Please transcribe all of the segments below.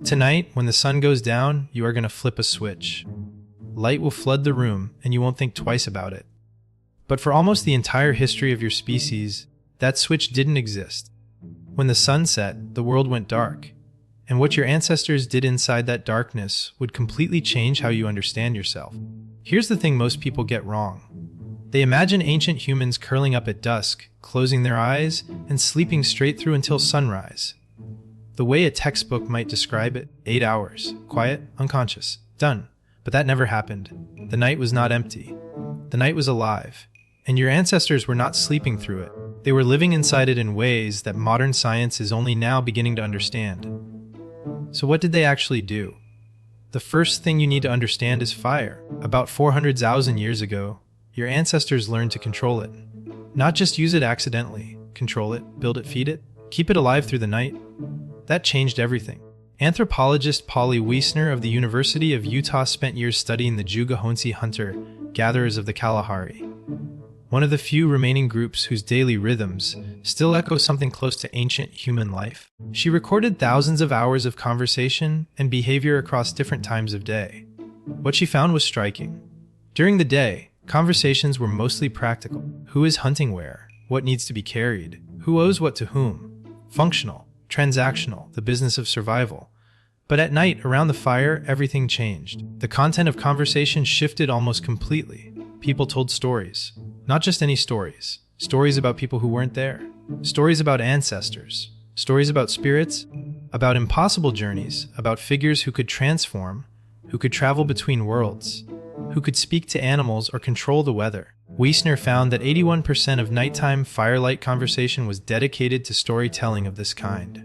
Tonight, when the sun goes down, you are going to flip a switch. Light will flood the room, and you won't think twice about it. But for almost the entire history of your species, that switch didn't exist. When the sun set, the world went dark. And what your ancestors did inside that darkness would completely change how you understand yourself. Here's the thing most people get wrong. They imagine ancient humans curling up at dusk, closing their eyes, and sleeping straight through until sunrise. The way a textbook might describe it, 8 hours, quiet, unconscious, done. But that never happened. The night was not empty. The night was alive. And your ancestors were not sleeping through it. They were living inside it in ways that modern science is only now beginning to understand. So what did they actually do? The first thing you need to understand is fire. About 400,000 years ago, your ancestors learned to control it. Not just use it accidentally. Control it, build it, feed it, keep it alive through the night. That changed everything. Anthropologist Polly Wiesner of the University of Utah spent years studying the Juga-Honsi hunter-gatherers of the Kalahari, one of the few remaining groups whose daily rhythms still echo something close to ancient human life. She recorded thousands of hours of conversation and behavior across different times of day. What she found was striking. During the day, conversations were mostly practical. Who is hunting where? What needs to be carried? Who owes what to whom? Functional, transactional, the business of survival. But at night, around the fire, everything changed. The content of conversation shifted almost completely. People told stories. Not just any stories. Stories about people who weren't there. Stories about ancestors. Stories about spirits. About impossible journeys. About figures who could transform. Who could travel between worlds. Who could speak to animals or control the weather. Wiesner found that 81% of nighttime firelight conversation was dedicated to storytelling of this kind.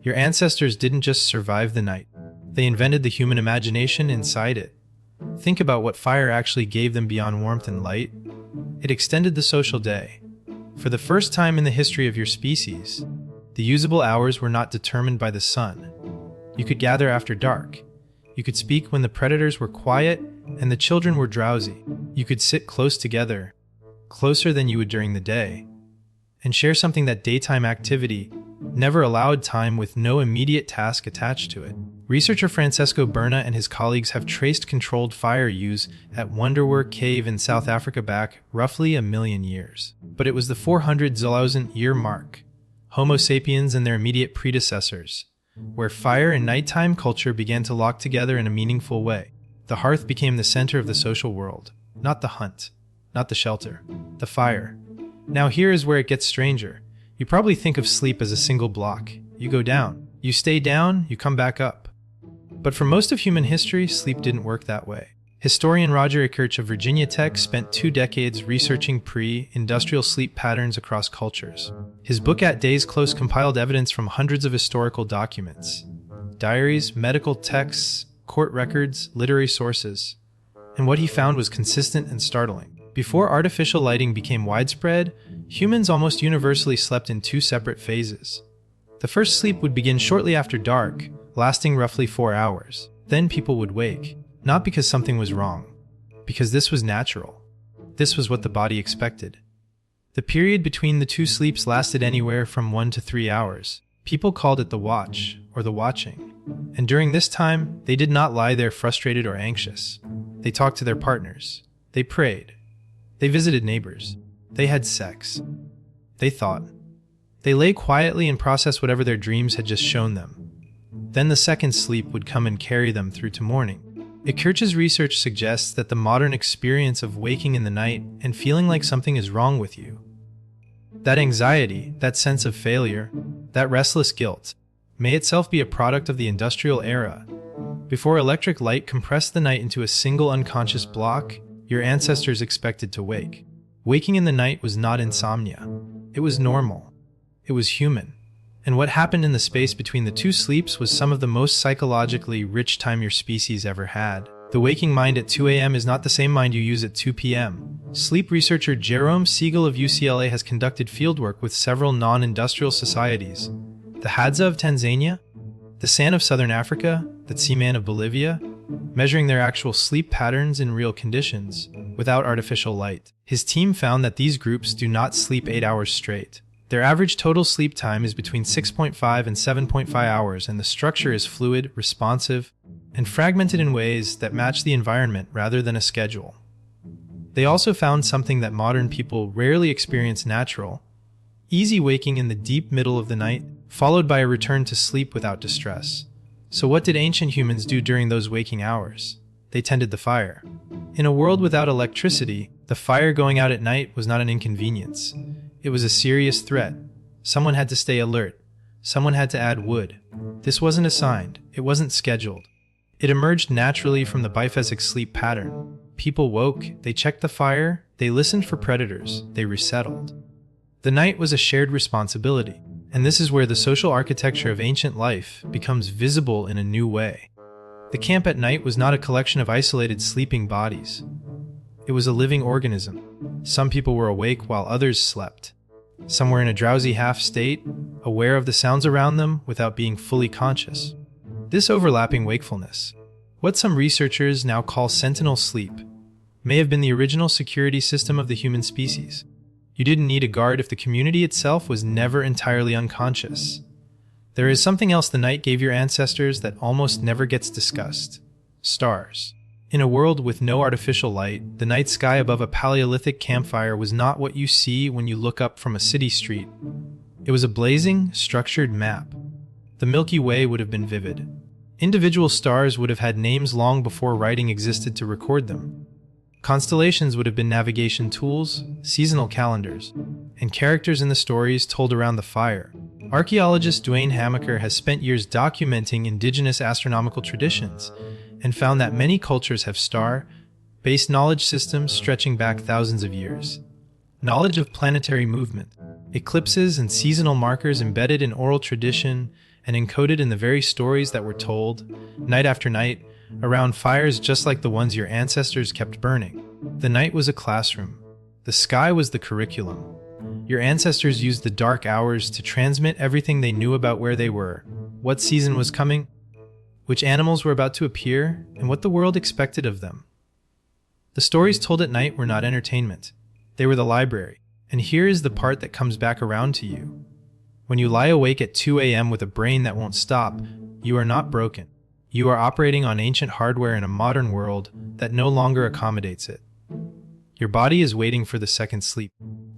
Your ancestors didn't just survive the night. They invented the human imagination inside it. Think about what fire actually gave them beyond warmth and light. It extended the social day. For the first time in the history of your species, the usable hours were not determined by the sun. You could gather after dark. You could speak when the predators were quiet and the children were drowsy. You could sit close together, closer than you would during the day, and share something that daytime activity never allowed time with no immediate task attached to it. Researcher Francesco Berna and his colleagues have traced controlled fire use at Wonderwerk Cave in South Africa back roughly 1 million years. But it was the 400,000 year mark, Homo sapiens and their immediate predecessors, where fire and nighttime culture began to lock together in a meaningful way. The hearth became the center of the social world, not the hunt, not the shelter, the fire. Now here is where it gets stranger. You probably think of sleep as a single block. You go down, you stay down, you come back up. But for most of human history, sleep didn't work that way. Historian Roger Ikirch of Virginia Tech spent 2 decades researching pre-industrial sleep patterns across cultures. His book At Days Close compiled evidence from hundreds of historical documents, diaries, medical texts, court records, literary sources. And what he found was consistent and startling. Before artificial lighting became widespread, humans almost universally slept in 2 separate phases. The first sleep would begin shortly after dark, lasting roughly 4 hours. Then people would wake, not because something was wrong, because this was natural. This was what the body expected. The period between the 2 sleeps lasted anywhere from 1 to 3 hours. People called it the watch, or the watching. And during this time, they did not lie there frustrated or anxious. They talked to their partners. They prayed. They visited neighbors. They had sex. They thought. They lay quietly and processed whatever their dreams had just shown them. Then the second sleep would come and carry them through to morning. Ikirch's research suggests that the modern experience of waking in the night and feeling like something is wrong with you, that anxiety, that sense of failure, that restless guilt, may itself be a product of the industrial era. Before electric light compressed the night into a single unconscious block, your ancestors expected to wake. Waking in the night was not insomnia. It was normal. It was human. And what happened in the space between the 2 sleeps was some of the most psychologically rich time your species ever had. The waking mind at 2 a.m. is not the same mind you use at 2 p.m. Sleep researcher Jerome Siegel of UCLA has conducted fieldwork with several non-industrial societies. The Hadza of Tanzania, the San of Southern Africa, the Tsiman of Bolivia, measuring their actual sleep patterns in real conditions, without artificial light. His team found that these groups do not sleep 8 hours straight. Their average total sleep time is between 6.5 and 7.5 hours, and the structure is fluid, responsive, and fragmented in ways that match the environment rather than a schedule. They also found something that modern people rarely experience: natural, easy waking in the deep middle of the night, followed by a return to sleep without distress. So what did ancient humans do during those waking hours? They tended the fire. In a world without electricity, the fire going out at night was not an inconvenience. It was a serious threat. Someone had to stay alert. Someone had to add wood. This wasn't assigned. It wasn't scheduled. It emerged naturally from the biphasic sleep pattern. People woke, they checked the fire, they listened for predators, they resettled. The night was a shared responsibility, and this is where the social architecture of ancient life becomes visible in a new way. The camp at night was not a collection of isolated sleeping bodies. It was a living organism. Some people were awake while others slept. Some were in a drowsy half state, aware of the sounds around them without being fully conscious. This overlapping wakefulness, what some researchers now call sentinel sleep, may have been the original security system of the human species. You didn't need a guard if the community itself was never entirely unconscious. There is something else the night gave your ancestors that almost never gets discussed: stars. In a world with no artificial light, the night sky above a Paleolithic campfire was not what you see when you look up from a city street. It was a blazing, structured map. The Milky Way would have been vivid. Individual stars would have had names long before writing existed to record them. Constellations would have been navigation tools, seasonal calendars, and characters in the stories told around the fire. Archaeologist Dwayne Hamaker has spent years documenting indigenous astronomical traditions and found that many cultures have star-based knowledge systems stretching back thousands of years. Knowledge of planetary movement, eclipses, and seasonal markers embedded in oral tradition and encoded in the very stories that were told, night after night, around fires just like the ones your ancestors kept burning. The night was a classroom. The sky was the curriculum. Your ancestors used the dark hours to transmit everything they knew about where they were, what season was coming, which animals were about to appear, and what the world expected of them. The stories told at night were not entertainment. They were the library. And here is the part that comes back around to you. When you lie awake at 2 a.m. with a brain that won't stop, you are not broken. You are operating on ancient hardware in a modern world that no longer accommodates it. Your body is waiting for the second sleep.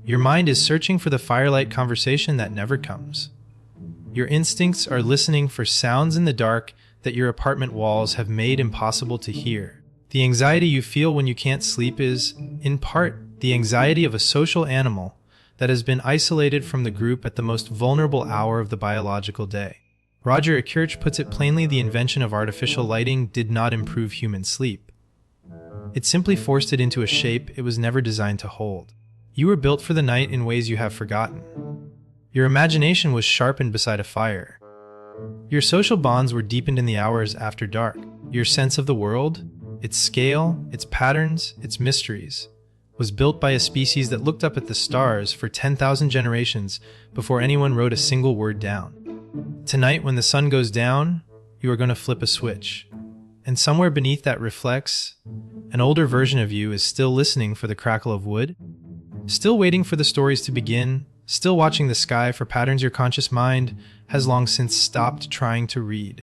Your mind is searching for the firelight conversation that never comes. Your instincts are listening for sounds in the dark that your apartment walls have made impossible to hear. The anxiety you feel when you can't sleep is, in part, the anxiety of a social animal that has been isolated from the group at the most vulnerable hour of the biological day. Roger Akirch puts it plainly: the invention of artificial lighting did not improve human sleep. It simply forced it into a shape it was never designed to hold. You were built for the night in ways you have forgotten. Your imagination was sharpened beside a fire. Your social bonds were deepened in the hours after dark. Your sense of the world, its scale, its patterns, its mysteries, was built by a species that looked up at the stars for 10,000 generations before anyone wrote a single word down. Tonight, when the sun goes down, you are going to flip a switch. And somewhere beneath that reflex, an older version of you is still listening for the crackle of wood, still waiting for the stories to begin, still watching the sky for patterns your conscious mind has long since stopped trying to read.